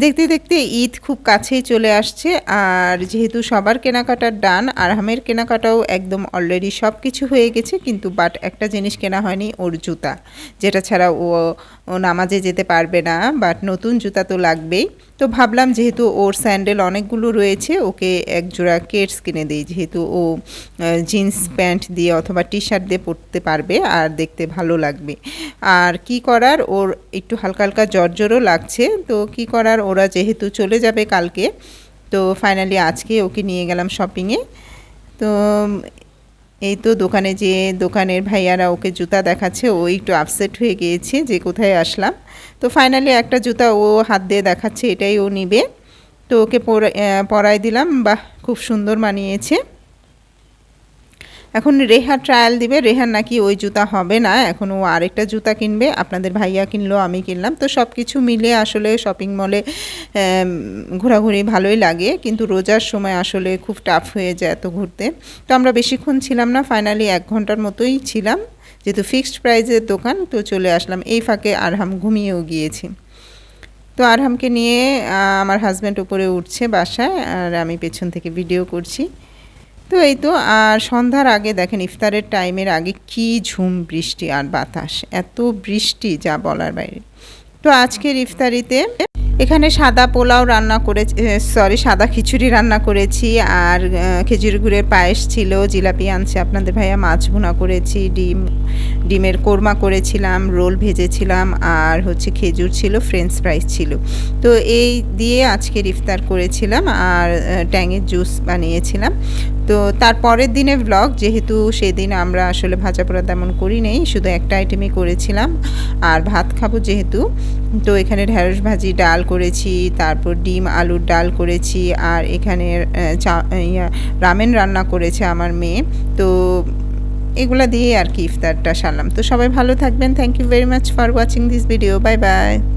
দেখতে দেখতে ঈদ খুব কাছেই চলে আসছে, আর যেহেতু সবার কেনাকাটার ডান, আরহামের কেনাকাটাও একদম অলরেডি সব কিছু হয়ে গেছে, কিন্তু বাট একটা জিনিস কেনা হয়নি, ওর জুতা, যেটা ছাড়া ও ও নামাজে যেতে পারবে না। বাট নতুন জুতা তো লাগবেই। তো ভাবলাম যেহেতু ওর স্যান্ডেল অনেকগুলো রয়েছে, ওকে এক জোড়া কেটস কিনে দিই, যেহেতু ও জিন্স প্যান্ট দিয়ে অথবা টি শার্ট দিয়ে পরতে পারবে আর দেখতে ভালো লাগবে। আর কি করার, ওর একটু হালকা হালকা জ্বরও লাগছে, তো কি করার, ওরা যেহেতু চলে যাবে কালকে, তো ফাইনালি আজকে ওকে নিয়ে গেলাম শপিংয়ে। তো এই তো দোকানে যেয়ে দোকানের ভাইয়ারা ওকে জুতা দেখাচ্ছে, ও একটু আপসেট হয়ে গিয়েছে যে কোথায় আসলাম। তো ফাইনালি একটা জুতা ও হাত দিয়ে দেখাচ্ছে এটাই ও নিবে, তো ওকে পরাই দিলাম। বাহ, খুব সুন্দর মানিয়েছে। এখন রেহা ট্রায়াল দিবে, রেহার নাকি ওই জুতা হবে না, এখন ও আরেকটা জুতা কিনবে, আপনাদের ভাইয়া কিনলো, আমি কিনলাম, তো সব কিছু মিলে আসলে শপিং মলে ঘোরাঘুরি ভালোই লাগে, কিন্তু রোজার সময় আসলে খুব টাফ হয়ে যায় এত ঘুরতে। তো আমরা বেশিক্ষণ ছিলাম না, ফাইনালি 1 ঘন্টার মতোই ছিলাম, যেহেতু ফিক্সড প্রাইজের দোকান, তো চলে আসলাম। এই ফাঁকে আরহাম ঘুমিয়েও গিয়েছি। তো আরহামকে নিয়ে আমার হাজব্যান্ড উপরে উঠছে বাসায়, আর আমি পেছন থেকে ভিডিও করছি। তো এই তো, আর সন্ধ্যার আগে দেখেন, ইফতারের টাইমের আগে কি ঝুম বৃষ্টি আর বাতাস, এত বৃষ্টি যা বলার বাইরে। তো আজকের ইফতারিতে এখানে সাদা পোলাও রান্না করেছি, সাদা খিচুড়ি রান্না করেছি, আর খেজুর গুড়ের পায়েস ছিল, জিলাপি আনছে আপনাদের ভাইয়া, মাছ ভুনা করেছি, ডিমের কোরমা করেছিলাম, রোল ভেজেছিলাম, আর হচ্ছে খেজুর ছিল, ফ্রেঞ্চ ফ্রাইস ছিল। তো এই দিয়ে আজকের ইফতার করেছিলাম, আর ট্যাঙের জুস বানিয়েছিলাম। তো তার পরের দিনে ব্লগ, যেহেতু সেদিন আমরা আসলে ভাজা পোড়া তেমন করি নেই, শুধু একটা আইটেমই করেছিলাম, আর ভাত খাবো যেহেতু, তো এখানে ঢ্যাঁড়স ভাজি, ডাল করেছি, তারপর ডিম আলুর ডাল করেছি, আর এখানে রামেন রান্না করেছে আমার মেয়ে। তো এগুলা দিয়ে আর কি ইফতারটা সারলাম। তো সবাই ভালো থাকবেন, thank you very much for watching this video, bye by.